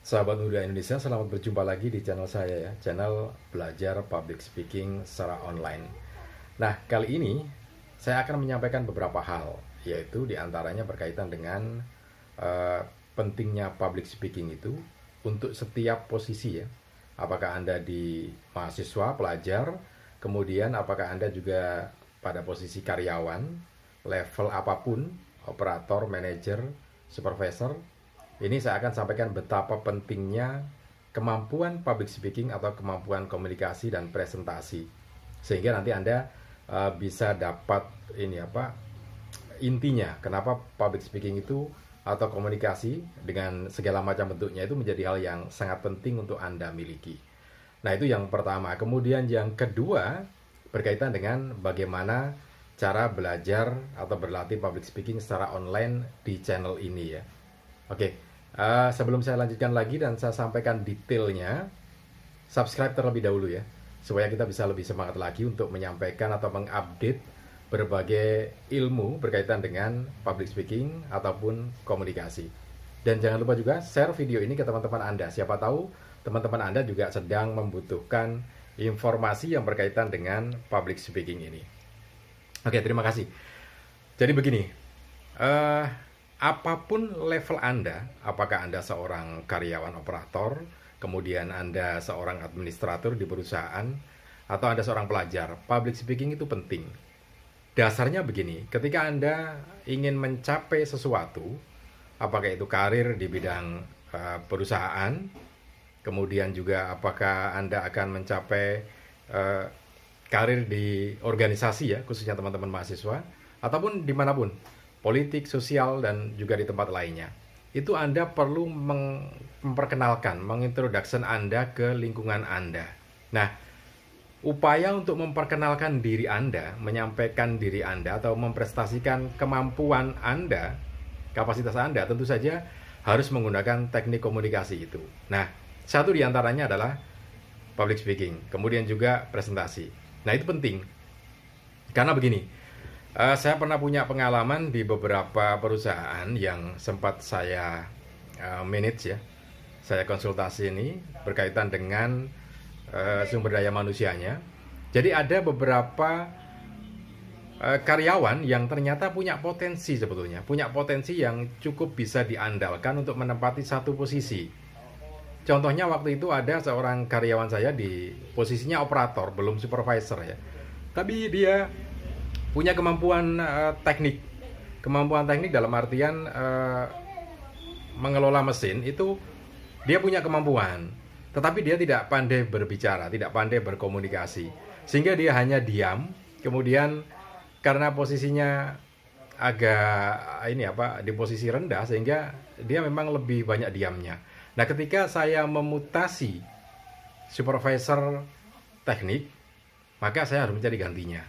Sahabat muda Indonesia, selamat berjumpa lagi di channel saya ya, channel belajar public speaking secara online. Nah, kali ini saya akan menyampaikan beberapa hal, yaitu diantaranya berkaitan dengan eh, pentingnya public speaking itu untuk setiap posisi ya. Apakah Anda di mahasiswa, pelajar, kemudian apakah Anda juga pada posisi karyawan, level apapun, operator, manajer, supervisor. Ini saya akan sampaikan betapa pentingnya kemampuan public speaking atau kemampuan komunikasi dan presentasi. Sehingga nanti Anda bisa dapat intinya kenapa public speaking itu atau komunikasi dengan segala macam bentuknya itu menjadi hal yang sangat penting untuk Anda miliki. Nah, itu yang pertama. Kemudian yang kedua berkaitan dengan bagaimana cara belajar atau berlatih public speaking secara online di channel ini ya. Oke. Sebelum saya lanjutkan lagi dan saya sampaikan detailnya, subscribe terlebih dahulu ya, supaya kita bisa lebih semangat lagi untuk menyampaikan atau mengupdate berbagai ilmu berkaitan dengan public speaking ataupun komunikasi. Dan jangan lupa juga share video ini ke teman-teman Anda. Siapa tahu teman-teman Anda juga sedang membutuhkan informasi yang berkaitan dengan public speaking ini. Oke, terima kasih. Jadi begini, apapun level Anda, apakah Anda seorang karyawan operator, kemudian Anda seorang administrator di perusahaan, atau Anda seorang pelajar, public speaking itu penting. Dasarnya begini, ketika Anda ingin mencapai sesuatu, apakah itu karir di bidang perusahaan, kemudian juga apakah Anda akan mencapai karir di organisasi ya, khususnya teman-teman mahasiswa, ataupun dimanapun, politik, sosial, dan juga di tempat lainnya. Itu Anda perlu memperkenalkan, mengintroduction Anda ke lingkungan Anda. Nah, upaya untuk memperkenalkan diri Anda, menyampaikan diri Anda, atau memprestasikan kemampuan Anda, kapasitas Anda, tentu saja harus menggunakan teknik komunikasi itu. Nah, satu diantaranya adalah public speaking, kemudian juga presentasi. Nah, itu penting. Karena begini, saya pernah punya pengalaman di beberapa perusahaan yang sempat saya manage ya. Saya konsultasi ini berkaitan dengan sumber daya manusianya. Jadi ada beberapa karyawan yang ternyata punya potensi sebetulnya. Punya potensi yang cukup bisa diandalkan untuk menempati satu posisi. Contohnya waktu itu ada seorang karyawan saya di posisinya operator, belum supervisor ya. Tapi dia punya kemampuan teknik. Kemampuan teknik dalam artian mengelola mesin itu dia punya kemampuan. Tetapi dia tidak pandai berbicara, tidak pandai berkomunikasi. Sehingga dia hanya diam. Kemudian karena posisinya agak di posisi rendah, sehingga dia memang lebih banyak diamnya. Nah, ketika saya memutasi supervisor teknik, maka saya harus mencari gantinya.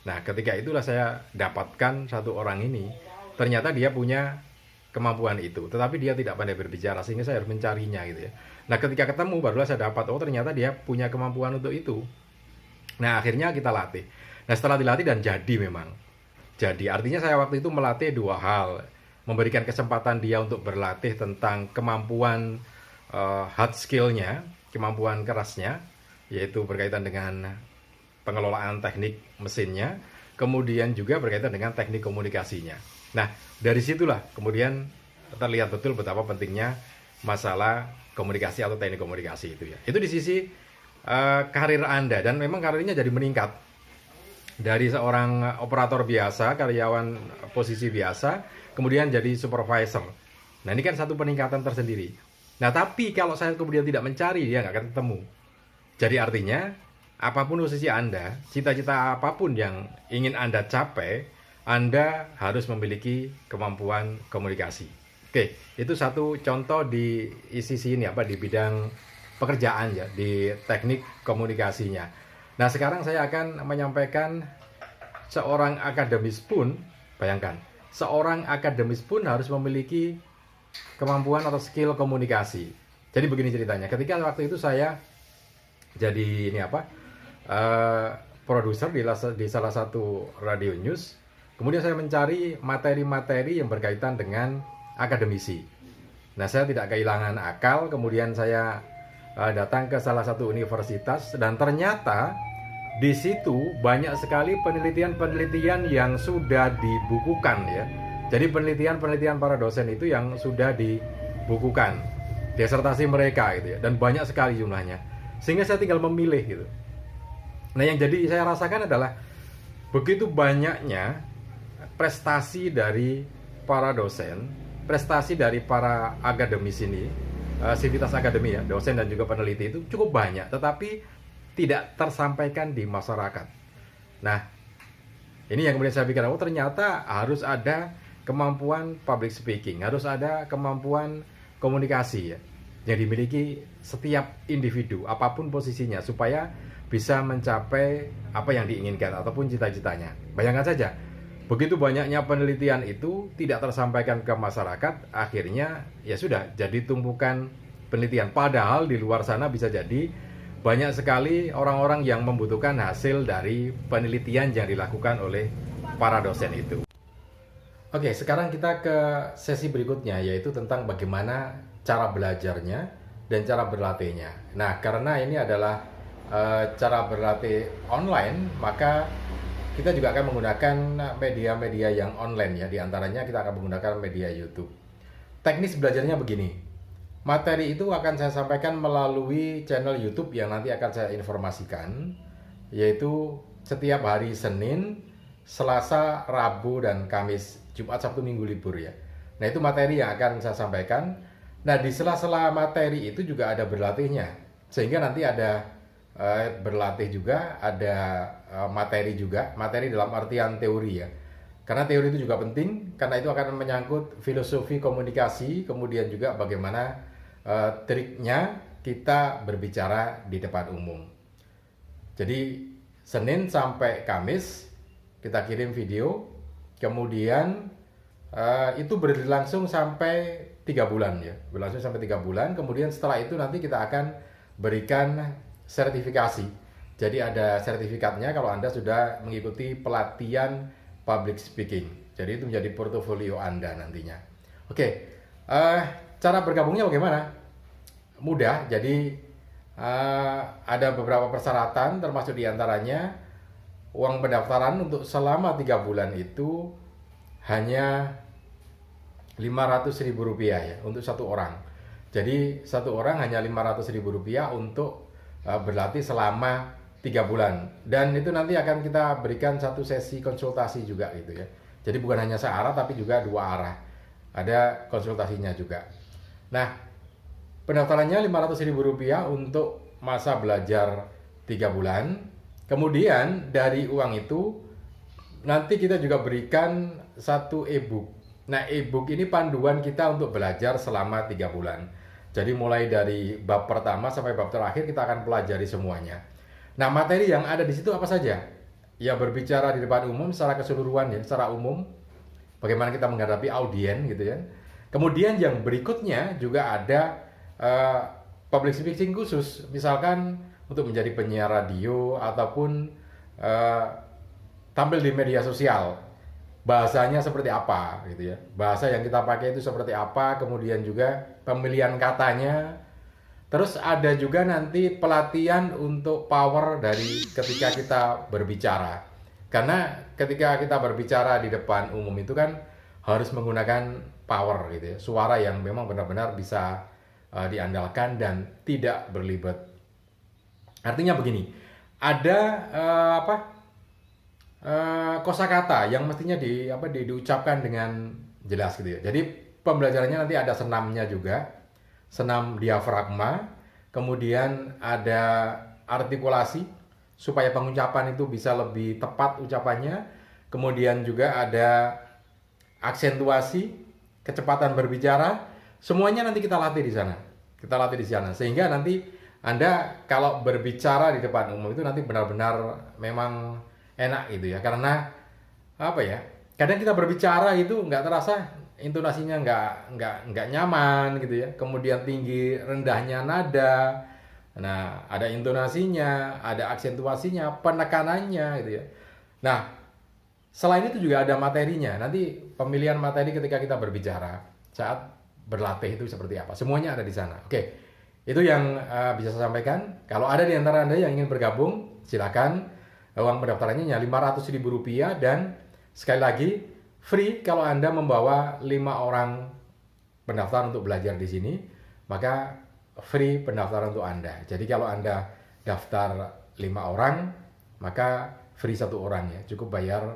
Nah, ketika itulah saya dapatkan satu orang ini. Ternyata dia punya kemampuan itu, tetapi dia tidak pandai berbicara, sehingga saya harus mencarinya gitu ya. Nah, ketika ketemu barulah saya dapat, oh ternyata dia punya kemampuan untuk itu. Nah, akhirnya kita latih. Nah, setelah dilatih dan jadi memang. Jadi, artinya saya waktu itu melatih dua hal. Memberikan kesempatan dia untuk berlatih tentang kemampuan hard skill-nya, kemampuan kerasnya, yaitu berkaitan dengan pengelolaan teknik mesinnya, kemudian juga berkaitan dengan teknik komunikasinya. Nah, dari situlah kemudian terlihat betul betapa pentingnya masalah komunikasi atau teknik komunikasi itu ya. Itu di sisi karir Anda, dan memang karirnya jadi meningkat. Dari seorang operator biasa, karyawan posisi biasa, kemudian jadi supervisor. Nah, ini kan satu peningkatan tersendiri. Nah, tapi kalau saya kemudian tidak mencari, dia nggak akan ketemu. Jadi artinya, apapun posisi Anda, cita-cita apapun yang ingin Anda capai, Anda harus memiliki kemampuan komunikasi. Oke, itu satu contoh di sisi ini di bidang pekerjaan ya, di teknik komunikasinya. Nah, sekarang saya akan menyampaikan seorang akademis pun, bayangkan, seorang akademis pun harus memiliki kemampuan atau skill komunikasi. Jadi begini ceritanya, ketika waktu itu saya jadi produser di salah satu radio news. Kemudian saya mencari materi-materi yang berkaitan dengan akademisi. Nah, saya tidak kehilangan akal, kemudian saya datang ke salah satu universitas dan ternyata di situ banyak sekali penelitian-penelitian yang sudah dibukukan ya. Jadi penelitian-penelitian para dosen itu yang sudah dibukukan, disertasi mereka gitu ya, dan banyak sekali jumlahnya. Sehingga saya tinggal memilih gitu. Nah, yang jadi saya rasakan adalah begitu banyaknya prestasi dari para dosen, prestasi dari para akademis ini, sivitas akademi ya, dosen dan juga peneliti itu cukup banyak, tetapi tidak tersampaikan di masyarakat. Nah, ini yang kemudian saya pikir, oh ternyata harus ada kemampuan public speaking, harus ada kemampuan komunikasi ya, yang dimiliki setiap individu, apapun posisinya, supaya bisa mencapai apa yang diinginkan ataupun cita-citanya. Bayangkan saja, begitu banyaknya penelitian itu tidak tersampaikan ke masyarakat, akhirnya ya sudah jadi tumpukan penelitian. Padahal di luar sana bisa jadi banyak sekali orang-orang yang membutuhkan hasil dari penelitian yang dilakukan oleh para dosen itu. Oke, sekarang kita ke sesi berikutnya, yaitu tentang bagaimana cara belajarnya dan cara berlatihnya. Nah, karena ini adalah cara berlatih online, maka kita juga akan menggunakan media-media yang online ya. Di antaranya kita akan menggunakan media YouTube. Teknis belajarnya begini. Materi itu akan saya sampaikan melalui channel YouTube yang nanti akan saya informasikan, yaitu setiap hari Senin, Selasa, Rabu, dan Kamis. Jumat, Sabtu, Minggu libur ya. Nah, itu materi yang akan saya sampaikan. Nah, di sela-sela materi itu juga ada berlatihnya. Sehingga nanti ada berlatih juga, ada materi juga, materi dalam artian teori ya, karena teori itu juga penting, karena itu akan menyangkut filosofi komunikasi, kemudian juga bagaimana triknya kita berbicara di depan umum. Jadi Senin sampai Kamis kita kirim video, kemudian itu berlangsung sampai 3 bulan ya, berlangsung sampai 3 bulan, kemudian setelah itu nanti kita akan berikan sertifikasi. Jadi ada sertifikatnya kalau Anda sudah mengikuti pelatihan public speaking. Jadi itu menjadi portofolio Anda nantinya. Oke, cara bergabungnya bagaimana? Mudah. Jadi ada beberapa persyaratan, termasuk diantaranya uang pendaftaran untuk selama 3 bulan itu hanya Rp500.000 ya untuk satu orang. Jadi satu orang hanya Rp500.000 untuk berlatih selama 3 bulan, dan itu nanti akan kita berikan satu sesi konsultasi juga gitu ya. Jadi bukan hanya searah tapi juga 2 arah, ada konsultasinya juga. Nah, pendaftarannya Rp500.000 untuk masa belajar 3 bulan. Kemudian dari uang itu nanti kita juga berikan satu e-book. Nah, e-book ini panduan kita untuk belajar selama 3 bulan. Jadi mulai dari bab pertama sampai bab terakhir kita akan pelajari semuanya. Nah, materi yang ada di situ apa saja? Ya, berbicara di depan umum secara keseluruhan ya, secara umum. Bagaimana kita menghadapi audien gitu ya. Kemudian yang berikutnya juga ada public speaking khusus. Misalkan untuk menjadi penyiar radio ataupun tampil di media sosial. Bahasanya seperti apa gitu ya, bahasa yang kita pakai itu seperti apa, kemudian juga pemilihan katanya. Terus ada juga nanti pelatihan untuk power dari ketika kita berbicara, karena ketika kita berbicara di depan umum itu kan harus menggunakan power gitu ya, suara yang memang benar-benar bisa diandalkan dan tidak berlibat. Artinya begini, ada kosakata yang mestinya diucapkan dengan jelas gitu ya. Jadi pembelajarannya nanti ada senamnya juga, senam diafragma, kemudian ada artikulasi supaya pengucapan itu bisa lebih tepat ucapannya, kemudian juga ada aksentuasi, kecepatan berbicara, semuanya nanti kita latih di sana. Kita latih di sana sehingga nanti Anda kalau berbicara di depan umum itu nanti benar-benar memang enak gitu ya, karena apa ya, kadang kita berbicara itu nggak terasa intonasinya nggak nyaman gitu ya, kemudian tinggi rendahnya nada, nah ada intonasinya, ada aksentuasinya, penekanannya gitu ya. Nah, selain itu juga ada materinya, nanti pemilihan materi ketika kita berbicara saat berlatih itu seperti apa. Semuanya ada di sana. Oke, itu yang bisa saya sampaikan. Kalau ada di antara Anda yang ingin bergabung, silakan. Uang pendaftarannya hanya Rp500.000 dan sekali lagi free kalau Anda membawa 5 orang pendaftar untuk belajar di sini, maka free pendaftaran untuk Anda. Jadi kalau Anda daftar 5 orang, maka free 1 orang ya. Cukup bayar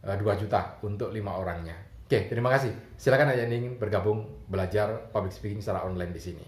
2 juta untuk 5 orangnya. Oke, terima kasih. Silakan yang ingin bergabung belajar public speaking secara online di sini.